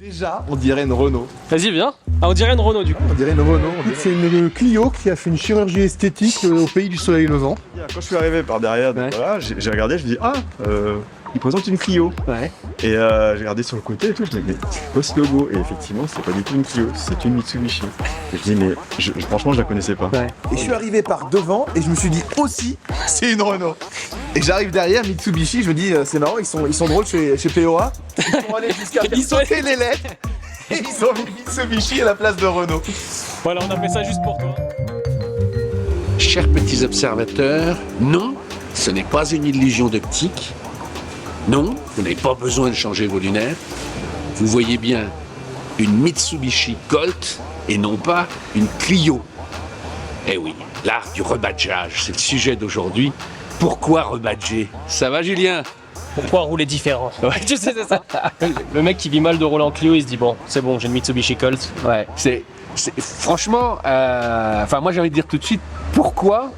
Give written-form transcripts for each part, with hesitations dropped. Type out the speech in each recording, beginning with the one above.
Déjà, on dirait une Renault. Vas-y, viens. Ah, on dirait une Renault du coup. On dirait une Renault. C'est une Clio qui a fait une chirurgie esthétique au pays du soleil levant. Quand je suis arrivé par derrière, voilà, j'ai regardé, je me dis il présente une Clio. Ouais. Et j'ai regardé sur le côté et tout, je me dis mais c'est quoi ce logo? Et effectivement, c'est pas du tout une Clio, c'est une Mitsubishi. Et je dis mais franchement, je la connaissais pas. Ouais. Et je suis arrivé par devant et je me suis dit aussi c'est une Renault. Et j'arrive derrière Mitsubishi, je me dis c'est marrant, ils sont drôles chez POA. Ils sont allés jusqu'à faire sauter les lettres. Et ils ont mis Mitsubishi à la place de Renault. Voilà, on a fait ça juste pour toi. Chers petits observateurs, non, ce n'est pas une illusion d'optique. Non, vous n'avez pas besoin de changer vos lunettes. Vous voyez bien une Mitsubishi Colt et non pas une Clio. Eh oui, l'art du rebadgeage, c'est le sujet d'aujourd'hui. Pourquoi rebadger? Ça va, Julien? Pourquoi rouler différent? Ouais, tu sais, c'est ça. Le mec qui vit mal de rouler en Clio, il se dit bon, c'est bon, j'ai une Mitsubishi Colt. Ouais, franchement, enfin moi j'ai envie de dire tout de suite, pourquoi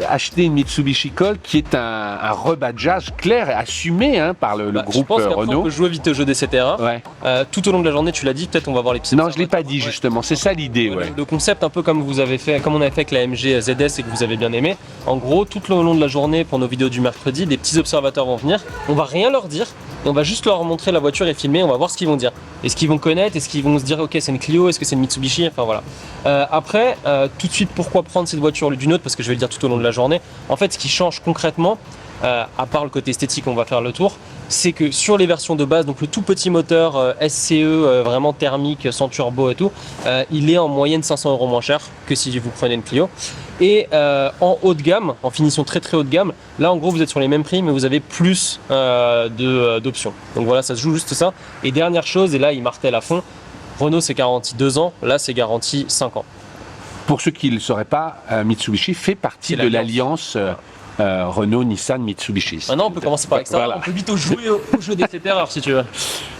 acheter une Mitsubishi Colt qui est un rebadgeage clair et assumé par le groupe je pense qu'après, Renault. on peut jouer vite au jeu d'essai terrain. Ouais. Tout au long de la journée, tu l'as dit, peut-être on va voir les petits. Non, je l'ai pas dit justement, c'est ça l'idée. Voilà, Ouais. le concept un peu comme vous avez fait, comme on avait fait avec la MG ZS et que vous avez bien aimé. En gros, tout au long de la journée, pour nos vidéos du mercredi, des petits observateurs vont venir. On va rien leur dire, on va juste leur montrer la voiture et filmer. On va voir ce qu'ils vont dire. Est-ce qu'ils vont connaître? Est-ce qu'ils vont se dire ok, c'est une Clio? Est-ce que c'est une Mitsubishi? Enfin voilà. Après, tout de suite, pourquoi prendre cette voiture au lieu d'une autre? Parce que je vais le dire tout au long de la journée. En fait, ce qui change concrètement, à part le côté esthétique, on va faire le tour, c'est que sur les versions de base, donc le tout petit moteur SCE vraiment thermique, sans turbo et tout, il est en moyenne 500 € moins cher que si vous prenez une Clio. Et en haut de gamme, en finition très très haut de gamme, là en gros vous êtes sur les mêmes prix mais vous avez plus d'options. Donc voilà, ça se joue juste ça. Et dernière chose, et là il martèle à fond, Renault c'est garanti 2 ans, là c'est garanti 5 ans. Pour ceux qui ne le sauraient pas, Mitsubishi fait partie C'est de l'alliance Renault, Nissan, Mitsubishi. Maintenant on peut commencer par avec ça, Voilà. on peut vite jouer au jeu d'essai terreur si tu veux.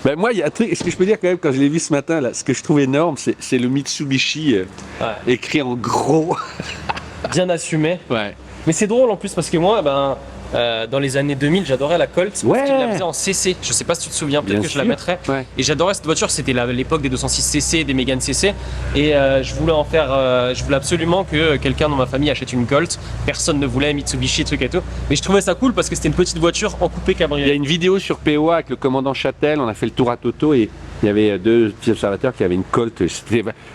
Ben moi, il y a un truc, ce que je peux dire quand même, quand je l'ai vu ce matin, là, ce que je trouve énorme, c'est le Mitsubishi écrit en gros. Bien assumé. Ouais. Mais c'est drôle en plus parce que moi, dans les années 2000, j'adorais la Colt. Ouais. Parce qu'ils la faisaient en CC. Je sais pas si tu te souviens, peut-être Bien que je la sûr. mettrais. Ouais. Et j'adorais cette voiture, c'était l'époque des 206 CC, des Mégane CC. Et je voulais en faire, je voulais absolument que quelqu'un dans ma famille achète une Colt. Personne ne voulait, Mitsubishi, truc et tout. Mais je trouvais ça cool parce que c'était une petite voiture en coupé Il y a cabriolet. une vidéo sur POA avec le commandant Châtel, on a fait le tour à Toto et il y avait deux petits observateurs qui avaient une Colt.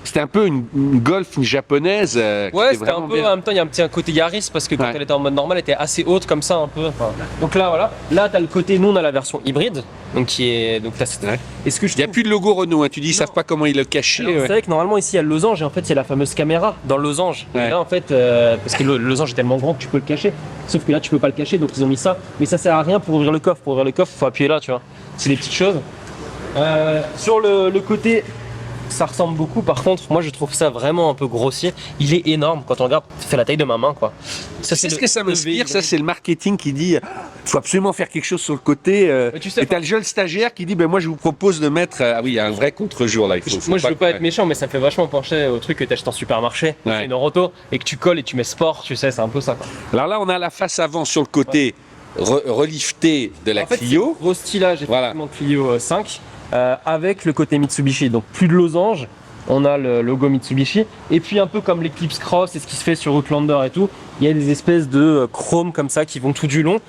C'était un peu une Golf, une japonaise. Ouais, c'était un peu, en même temps, il y a un petit côté Yaris parce que quand Ouais. elle était en mode normal, elle était assez haute comme ça un peu. Enfin, donc là, voilà. Là, t'as le côté, nous, on a la version hybride. Donc qui est. Donc là, Ouais. Et ce que je Il n'y a trouve- plus de logo Renault, tu dis ils Non. savent pas comment ils le cachaient. Alors, ouais. Vous savez que normalement ici il y a le losange et en fait il y a la fameuse caméra dans le losange. Ouais. Et là en fait, parce que le losange est tellement grand que tu peux le cacher. Sauf que là tu peux pas le cacher donc ils ont mis ça. Mais ça sert à rien pour ouvrir le coffre. Pour ouvrir le coffre, faut appuyer là, tu vois. C'est des petites choses. Sur le côté, ça ressemble beaucoup. Par contre, moi je trouve ça vraiment un peu grossier. Il est énorme quand on regarde. Ça fait la taille de ma main quoi. Ça, C'est ce le- que ça le m'inspire, V, ça c'est le marketing qui dit faut absolument faire quelque chose sur le côté. Mais tu sais et t'as le jeune stagiaire qui dit ben moi je vous propose de mettre ah oui il y a un vrai contre-jour là. Moi je veux pas être méchant mais ça me fait vachement pencher au truc que t'achètes en supermarché, Ouais. une auto et que tu colles et tu mets sport, tu sais, c'est un peu ça quoi. Alors là on a la face avant sur le côté relifté de la En fait, Clio. c'est gros stylage effectivement Clio 5 avec le côté Mitsubishi, donc plus de losange, on a le logo Mitsubishi et puis un peu comme l'Eclipse Cross et ce qui se fait sur Outlander et tout, il y a des espèces de chrome comme ça qui vont tout du long.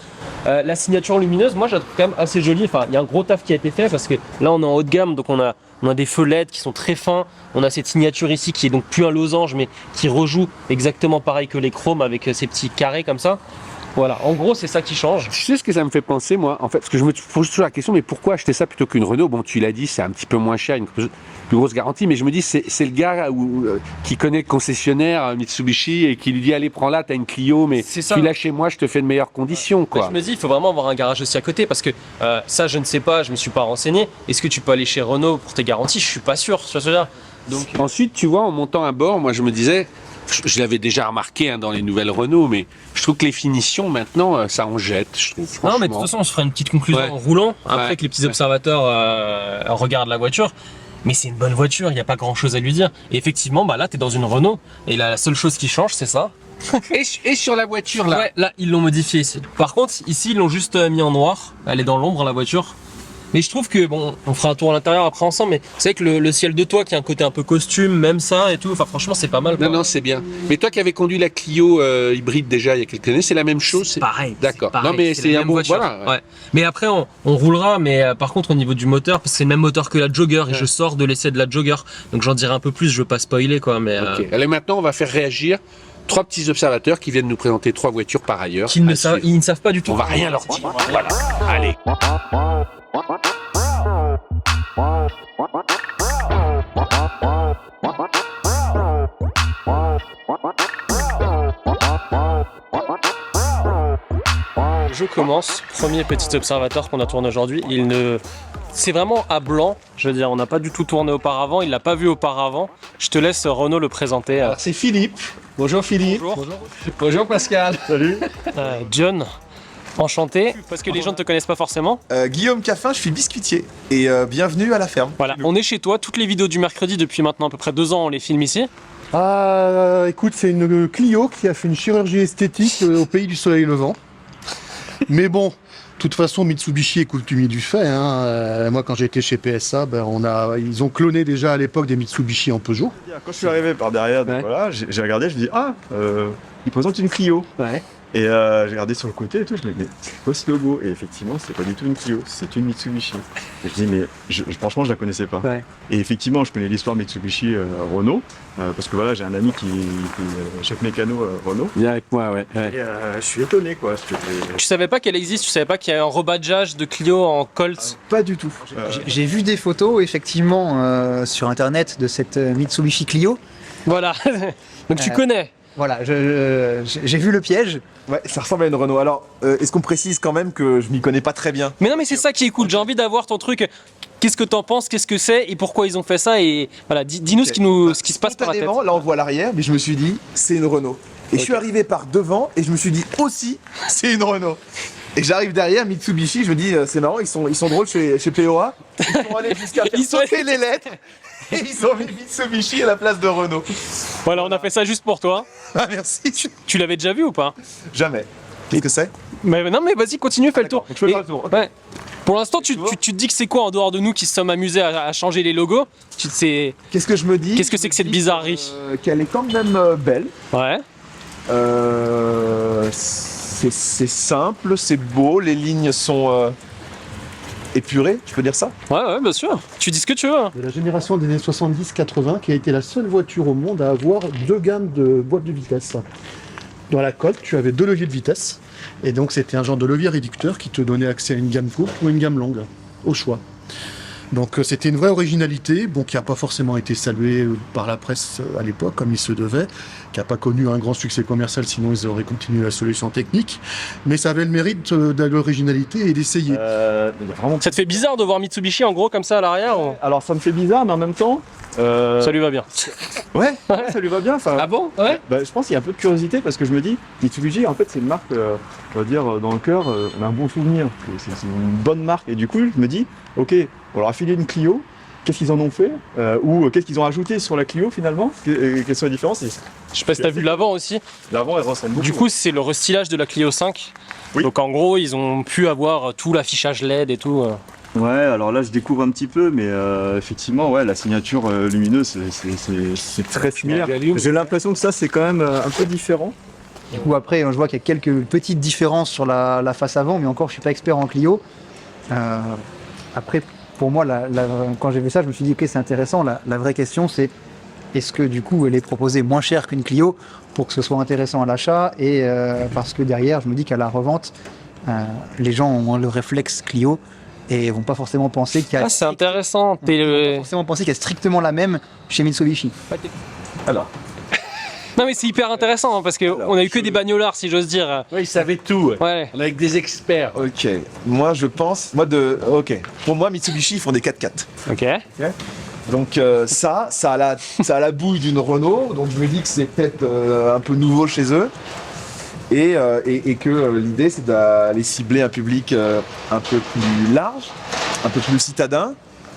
La signature lumineuse, moi je la trouve quand même assez jolie, enfin il y a un gros taf qui a été fait parce que là on est en haut de gamme donc on a des feux LED qui sont très fins, on a cette signature ici qui est donc plus un losange mais qui rejoue exactement pareil que les chromes avec ces petits carrés comme ça. Voilà, en gros c'est ça qui change. Tu sais ce que ça me fait penser moi en fait parce que je me pose toujours la question mais pourquoi acheter ça plutôt qu'une Renault? Bon tu l'as dit c'est un petit peu moins cher, une plus grosse garantie mais je me dis c'est le gars qui connaît le concessionnaire Mitsubishi et qui lui dit allez prends là t'as une Clio mais C'est ça. tu l'as chez moi je te fais de meilleures conditions quoi. Je me dis, il faut vraiment avoir un garage aussi à côté parce que ça, je ne sais pas, je me suis pas renseigné. Est-ce que tu peux aller chez Renault pour tes garanties? Je suis pas sûr. Tu vois ce que je veux dire. Donc, Ensuite, tu vois, en montant à bord, moi je me disais, je l'avais déjà remarqué dans les nouvelles Renault, mais je trouve que les finitions maintenant, ça en jette, je trouve. non, mais de toute franchement. façon, on se fera une petite conclusion Ouais. en roulant après Ouais. que les petits observateurs regardent la voiture. Mais c'est une bonne voiture, il n'y a pas grand chose à lui dire. Et effectivement, là, tu es dans une Renault et la seule chose qui change, c'est ça. Et sur la voiture là, Ouais, là, ils l'ont modifié ici. Par contre, ici, ils l'ont juste mis en noir. Elle est dans l'ombre, la voiture. Mais je trouve que, bon, on fera un tour à l'intérieur après ensemble, mais c'est vrai que le ciel de toit qui a un côté un peu costume, même ça et tout, enfin franchement c'est pas mal. Quoi. Non, non, c'est bien. Mais toi qui avais conduit la Clio hybride déjà il y a quelques années, c'est la même chose? C'est pareil. D'accord. pareil, Non, mais c'est la un même bon. voiture. Voilà. Ouais. Mais après on roulera, mais par contre au niveau du moteur, parce que c'est le même moteur que la Jogger, et je sors de l'essai de la Jogger, donc j'en dirai un peu plus, je veux pas spoiler quoi, mais... Ok. Allez, maintenant on va faire réagir 3 petits observateurs qui viennent nous présenter 3 voitures par ailleurs. Ils ne à suivre. savent pas du tout. On va rien leur dire. Voilà. Allez. Le jeu commence, premier petit observateur qu'on a tourné aujourd'hui, c'est vraiment à blanc, je veux dire, on n'a pas du tout tourné auparavant, il l'a pas vu auparavant. Je te laisse Renaud le présenter. Alors c'est Philippe. Bonjour Philippe. Bonjour. Bonjour Pascal. Salut. John, enchanté, parce que les gens ne te connaissent pas forcément. Guillaume Caffin, je suis biscuitier. Et bienvenue à la ferme. Voilà, on est chez toi, toutes les vidéos du mercredi depuis maintenant à peu près 2 ans, on les filme ici. Ah, écoute, c'est une Clio qui a fait une chirurgie esthétique au pays du soleil levant. Mais bon, de toute façon, Mitsubishi est coutumier du fait. Hein. Moi, quand j'étais chez PSA, ils ont cloné déjà à l'époque des Mitsubishi en Peugeot. Quand je suis arrivé par derrière, donc voilà, j'ai regardé, je me dis il présente une Clio. Ouais. Et j'ai regardé sur le côté et tout, je me dis mais c'est quoi ce logo? Et effectivement, c'est pas du tout une Clio, c'est une Mitsubishi. Et je dis mais franchement, je la connaissais pas. Ouais. Et effectivement, je connais l'histoire Mitsubishi Renault parce que voilà, j'ai un ami qui est chef mécano Renault. Viens avec moi, ouais. Et je suis étonné quoi. Tu savais pas qu'elle existe, tu savais pas qu'il y a un rebadgeage de Clio en Colt. Pas du tout. J'ai vu des photos effectivement sur internet de cette Mitsubishi Clio. Voilà, donc tu connais. Voilà, j'ai vu le piège. Ouais, ça ressemble à une Renault. Alors, est-ce qu'on précise quand même que je m'y connais pas très bien? Mais non, mais c'est ça qui est cool, j'ai envie d'avoir ton truc. Qu'est-ce que t'en penses, qu'est-ce que c'est et pourquoi ils ont fait ça, et voilà, dis-nous ce qui se passe par la tête. Spontanément, là on voit l'arrière, mais je me suis dit, c'est une Renault. Et je suis arrivé par devant et je me suis dit aussi, c'est une Renault. Et j'arrive derrière, Mitsubishi, je me dis, c'est marrant, ils sont drôles chez POA. Ils sont allés jusqu'à faire sauter les lettres et ils ont mis Mitsubishi à la place de Renault. Voilà, on a fait ça juste pour toi. Ah merci. Tu l'avais déjà vu ou pas? Jamais. Qu'est-ce que c'est? Mais non, mais vas-y, continue, fais le tour. Donc je peux Et- faire le tour. Ok. ouais. Pour l'instant, tu te dis que c'est quoi en dehors de nous qui se sommes amusés à changer les logos? Qu'est-ce que je me dis? Qu'est-ce que c'est que cette bizarrerie? Qu'elle est quand même belle. Ouais. C'est simple, c'est beau, les lignes sont épurées, je peux dire ça? Ouais, bien sûr. Tu dis ce que tu veux. De la génération des années 70-80, qui a été la seule voiture au monde à avoir 2 gammes de boîtes de vitesse. Dans la Colt, tu avais 2 leviers de vitesse, et donc c'était un genre de levier réducteur qui te donnait accès à une gamme courte ou une gamme longue, au choix. Donc c'était une vraie originalité, bon, qui n'a pas forcément été saluée par la presse à l'époque, comme il se devait, qui n'a pas connu un grand succès commercial, sinon ils auraient continué la solution technique, mais ça avait le mérite de l'originalité et d'essayer. Il y a vraiment... Ça te fait bizarre de voir Mitsubishi en gros comme ça à l'arrière ou... Alors ça me fait bizarre, mais en même temps... Ça lui va bien. Ouais, ça lui va bien. Enfin, Ah bon? Ouais. je pense qu'il y a un peu de curiosité parce que je me dis, Mitsubishi, en fait, c'est une marque, on va dire, dans le cœur, on a un bon souvenir. C'est une bonne marque. Et du coup, je me dis, ok, on leur a filé une Clio, qu'est-ce qu'ils en ont fait? Ou qu'est-ce qu'ils ont ajouté sur la Clio finalement? Quelles sont les différences? Je sais pas si t'as vu l'avant aussi. L'avant, elle ressemble beaucoup. Du coup, c'est le restylage de la Clio 5. Oui. Donc en gros, ils ont pu avoir tout l'affichage LED et tout. Ouais, alors là, je découvre un petit peu, mais effectivement, ouais, la signature lumineuse, c'est très similaire. J'ai l'impression que ça, c'est quand même un peu différent. Du coup après, je vois qu'il y a quelques petites différences sur la face avant, mais encore je suis pas expert en Clio. Après, pour moi, quand j'ai vu ça, je me suis dit ok, c'est intéressant. La vraie question, c'est est-ce que du coup, elle est proposée moins cher qu'une Clio pour que ce soit intéressant à l'achat, et parce que derrière, je me dis qu'à la revente, les gens ont le réflexe Clio et vont pas forcément penser qu'il y a Ah, c'est intéressant. vont pas forcément penser qu'il y a strictement la même chez Mitsubishi. Alors, Non mais c'est hyper intéressant hein, parce qu'on a eu que des bagnolards si j'ose dire. Ouais, ils savaient tout. Ouais. On est avec des experts. ok. Moi, je pense... Ok. Pour moi, Mitsubishi, ils font des 4x4. Ok. Donc ça a la bouille d'une Renault, donc je me dis que c'est peut-être un peu nouveau chez eux. Et que l'idée, c'est d'aller cibler un public un peu plus large, un peu plus citadin,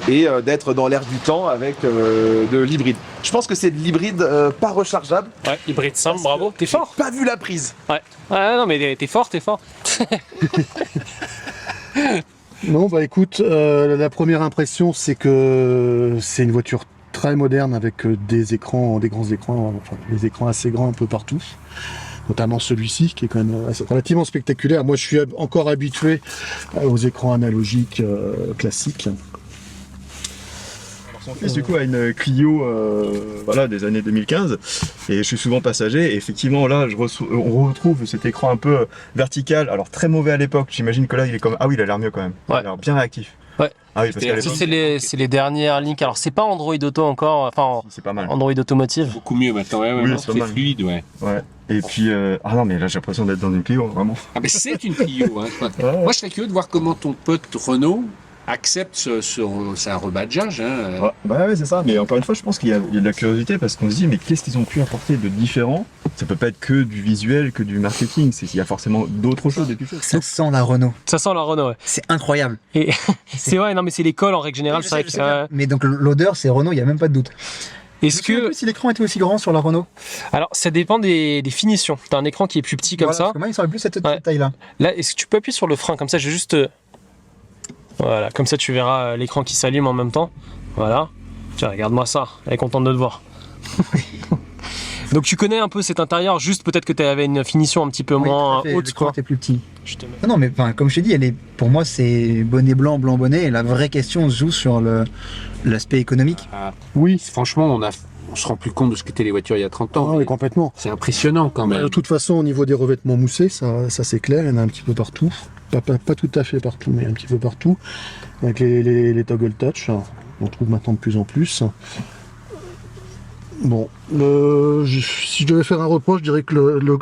et d'être dans l'air du temps avec de l'hybride. Je pense que c'est de l'hybride pas rechargeable. Ouais, hybride simple, bravo. T'es fort. Pas vu la prise. Ouais. Ouais, non mais t'es fort, t'es fort. Non, bah écoute, la première impression, c'est que c'est une voiture très moderne avec des grands écrans, enfin des écrans assez grands un peu partout. Notamment celui-ci qui est quand même relativement spectaculaire. Moi, je suis encore habitué aux écrans analogiques classiques. Son fils, du coup, a une Clio voilà, des années 2015 et je suis souvent passager. Et effectivement, là, on retrouve cet écran un peu vertical. Alors, très mauvais à l'époque. J'imagine que là, il est comme. Ah oui, il a l'air mieux quand même. Ouais. Il a l'air bien réactif. Ouais. Ah oui, parce qu'à Ça, l'époque, c'est les dernières lignes. Alors, c'est pas Android Auto encore, enfin, c'est pas mal. Android Automotive. Beaucoup mieux maintenant, ouais, Oui, non, c'est pas c'est mal. fluide, ouais. Ouais. Et puis, ah non, mais là, j'ai l'impression d'être dans une Clio, vraiment. Ah ben c'est une Clio. Hein. Ouais. Moi, je serais curieux de voir comment ton pote Renault accepte c'est un rebadgeage. Hein. Ouais, bah ouais, c'est ça. Mais encore une fois, je pense qu'il y a de la curiosité parce qu'on se dit, mais qu'est-ce qu'ils ont pu apporter de différent? Ça peut pas être que du visuel, que du marketing. Il y a forcément d'autres choses, des choses. Ça sent la Renault. Ça sent la Renault, ouais. C'est incroyable. Et c'est vrai, non, mais c'est l'école en règle générale. Je C'est vrai sais, je que, sais bien. Mais donc l'odeur, c'est Renault, il n'y a même pas de doute. est-ce Je sais que. plus si l'écran était aussi grand sur la Renault. Alors, ça dépend des finitions. T'as un écran qui est plus petit comme Voilà, ça. parce que moi, il semble plus cette Ouais. taille-là. Là, est-ce que tu peux appuyer sur le frein comme ça? Je vais juste. Voilà, comme ça tu verras l'écran qui s'allume en même temps. Voilà. Tiens, regarde-moi ça. Elle est contente de te voir. Donc tu connais un peu cet intérieur, juste peut-être que tu avais une finition un petit peu moins haute, quoi. L'écran était plus petit. Je te mets- Non, mais enfin, comme je t'ai dit, pour moi, c'est bonnet blanc, blanc bonnet. Et la vraie question se joue sur l'aspect économique. Oui, Franchement, on se rend plus compte de ce qu'étaient les voitures il y a 30 ans. oui, complètement. C'est impressionnant quand même. De toute façon, au niveau des revêtements moussés, ça c'est clair, il y en a un petit peu partout. Pas tout à fait partout, mais un petit peu partout. Avec les toggle touch, on trouve maintenant de plus en plus. Bon, si je devais faire un reproche, je dirais que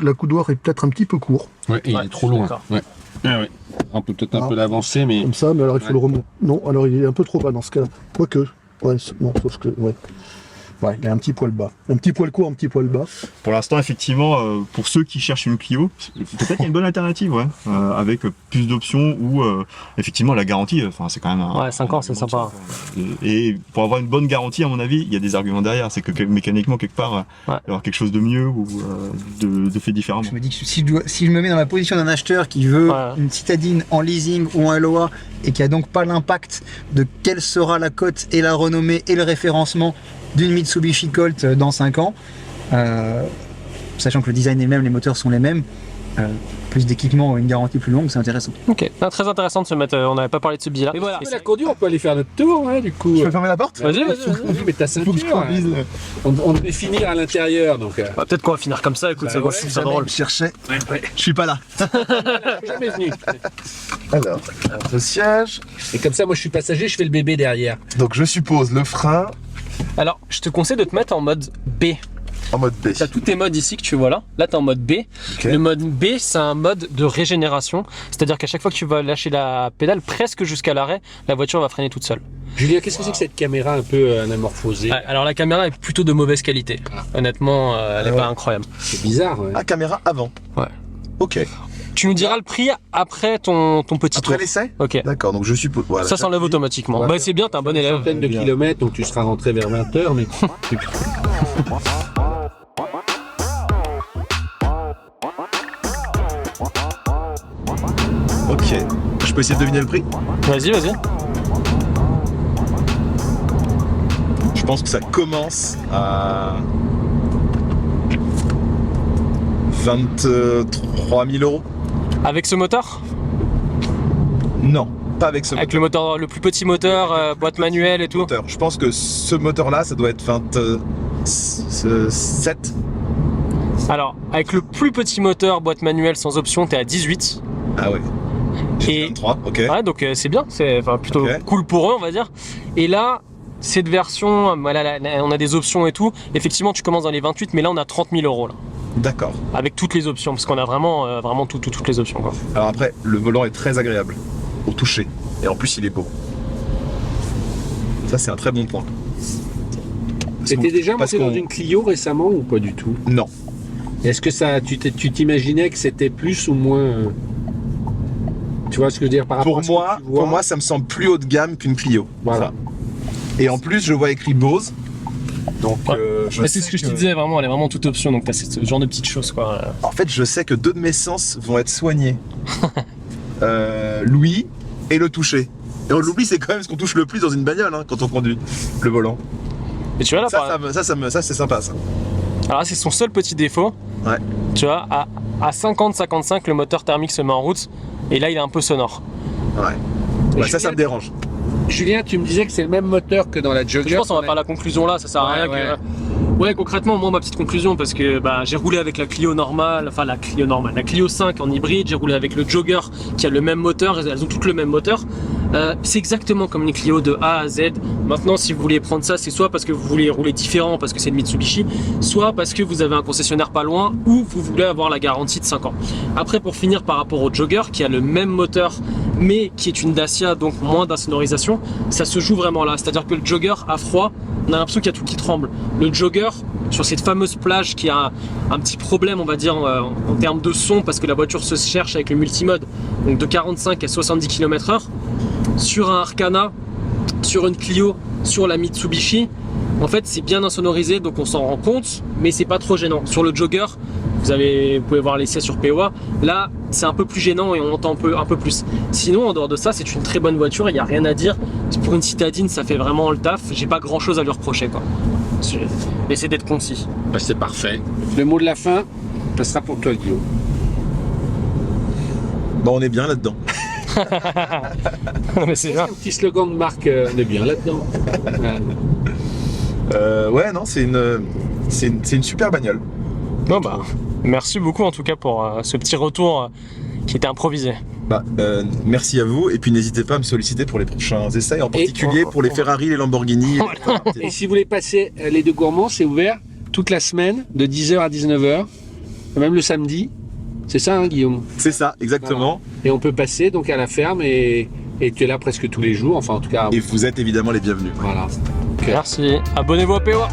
la coudoir est peut-être un petit peu court. Ouais, et il Ouais, est trop je suis loin. d'accord. Ouais. Ouais, ouais. On peut peut-être un Ah. peu l'avancer, mais Comme ça, mais alors il faut Ouais. le remonter. Non, alors il est un peu trop bas dans ce cas-là. Quoique. Ouais, non, sauf que. Ouais. Ouais, il a un petit poil bas. Un petit poil court, un petit poil bas. Pour l'instant, effectivement, pour ceux qui cherchent une Clio, peut-être qu'il y a une bonne alternative, ouais, avec plus d'options ou effectivement la garantie. Enfin, c'est quand même. Ouais, 5 ans, c'est sympa. Et pour avoir une bonne garantie, à mon avis, il y a des arguments derrière. C'est que mécaniquement, quelque part, Ouais. il y avoir quelque chose de mieux ou de fait différemment. Je me dis que si je me mets dans la position d'un acheteur qui veut Ouais. une citadine en leasing ou en LOA et qui a donc pas l'impact de quelle sera la cote et la renommée et le référencement d'une Mitsubishi Colt dans 5 ans, sachant que le design est le même, les moteurs sont les mêmes, plus d'équipement et une garantie plus longue, c'est intéressant. Ok, non, très intéressant de se mettre. On n'avait pas parlé de ce billet là. Et voilà. la conduire, on peut aller faire notre tour, hein, du coup. Je peux fermer la porte? Vas-y, vas-y. Oui, mais ta Faut que je ceinture, hein. conduise. On devait finir à l'intérieur, donc. Bah, peut-être qu'on va finir comme ça, écoute, Bah ça va ouais, c'est jamais. drôle. Je cherchais. Ouais. Je suis pas là. Jamais venu. Alors, le siège. Et comme ça, moi, je suis passager, je fais le bébé derrière. Donc je suppose le frein Alors, je te conseille de te mettre en mode B. en mode B. T'as tous tes modes ici que tu vois là. Là, t'es en mode B. Ok. Le mode B, c'est un mode de régénération. C'est-à-dire qu'à chaque fois que tu vas lâcher la pédale, presque jusqu'à l'arrêt, la voiture va freiner toute seule. Julien, qu'est-ce que c'est que cette caméra un peu anamorphosée? Ouais, alors la caméra est plutôt de mauvaise qualité. Honnêtement, elle est Ouais. pas incroyable. C'est bizarre, ouais. Ah, caméra avant. Ouais. Ok. Tu nous diras le prix après ton petit Après tour. l'essai? Ok. D'accord, donc je suppose. Voilà, Ça s'enlève j'appuie. automatiquement. Ouais. Bah c'est bien, t'es un bon élève. Centaine de bien. kilomètres, donc tu seras rentré vers 20h, mais. Ok. Je peux essayer de deviner le prix? Vas-y, vas-y. Je pense que ça commence à 23 000 euros. Avec ce moteur? Non, pas avec ce Avec le moteur, le plus petit moteur, boîte manuelle et tout. moteur. Je pense que ce moteur-là, ça doit être 27. Alors, avec le plus petit moteur, boîte manuelle sans option, t'es à 18. Ah ouais. J'ai Et- 23, ok. Ouais, donc c'est bien, c'est enfin, plutôt Ok. cool pour eux, on va dire. Et là, cette version, voilà, on a des options et tout. Effectivement, tu commences dans les 28, mais là, on a 30 000 euros, là, D'accord. avec toutes les options, parce qu'on a vraiment, vraiment toutes les options, quoi. Alors après, le volant est très agréable au toucher. Et en plus, il est beau. Ça, c'est un très bon point. Parce T'étais qu'on- déjà parce monté dans qu'on- une Clio récemment ou pas du tout? Non. Est-ce que ça, tu t'imaginais que c'était plus ou moins. Tu vois ce que je veux dire par rapport Pour à ce que moi, tu vois pour moi, ça me semble plus haut de gamme qu'une Clio. Voilà. Enfin. Et en plus, je vois écrit Bose. Donc, Ouais. je Bah, c'est sais ce que je te disais, vraiment, elle est vraiment toute option, donc t'as ce genre de petites choses, quoi. En fait, je sais que deux de mes sens vont être soignés. Louis et le toucher. Et on l'oublie, c'est quand même ce qu'on touche le plus dans une bagnole hein, quand on conduit le volant. Et tu vois là, Ça c'est sympa ça. alors là, c'est son seul petit défaut. Ouais. Tu vois, à 50-55, le moteur thermique se met en route. Et là, il est un peu sonore. Ouais, ça me dérange. Julien, tu me disais que c'est le même moteur que dans la Jogger. Je pense qu'on va faire la conclusion là, ça sert à rien que... Ouais, concrètement, moi, ma petite conclusion, parce que j'ai roulé avec la Clio normale, enfin la Clio 5 en hybride, j'ai roulé avec le Jogger qui a le même moteur, elles ont toutes le même moteur. C'est exactement comme les Clio de A à Z. Maintenant, si vous voulez prendre ça, c'est soit parce que vous voulez rouler différent, parce que c'est une Mitsubishi, soit parce que vous avez un concessionnaire pas loin, ou vous voulez avoir la garantie de 5 ans. Après, pour finir, par rapport au Jogger, qui a le même moteur, mais qui est une Dacia, donc moins d'insonorisation, ça se joue vraiment là. C'est-à-dire que le Jogger, à froid, on a l'impression qu'il y a tout qui tremble. Le Jogger, sur cette fameuse plage qui a un petit problème, on va dire, en termes de son, parce que la voiture se cherche avec le multimode, donc de 45 à 70 km/h, sur un Arcana, sur une Clio, sur la Mitsubishi, en fait c'est bien insonorisé, donc on s'en rend compte, mais c'est pas trop gênant. Sur le Jogger, vous pouvez voir l'essai sur POA, là c'est un peu plus gênant et on entend un peu plus. Sinon, en dehors de ça, c'est une très bonne voiture, il n'y a rien à dire. Pour une citadine, ça fait vraiment le taf, j'ai pas grand chose à lui reprocher quoi. Essayez d'être concis. Bah, c'est parfait. Le mot de la fin, ça sera pour toi, Guillaume. Bon, on est bien là-dedans. Mais c'est bien. Un petit slogan de marque, on est bien là-dedans. Ouais, non, c'est une super bagnole. Bon bah, merci beaucoup en tout cas pour ce petit retour qui était improvisé. Merci à vous, et puis n'hésitez pas à me solliciter pour les prochains essais, en particulier pour les Ferrari, les Lamborghini. Et si vous voulez passer les deux gourmands, c'est ouvert toute la semaine, de 10h à 19h, même le samedi. C'est ça, hein, Guillaume? C'est ça, exactement. Voilà. Et on peut passer donc à la ferme et tu es là presque tous les jours, enfin en tout cas. Et vous êtes évidemment les bienvenus. Voilà. Merci. Abonnez-vous à POA.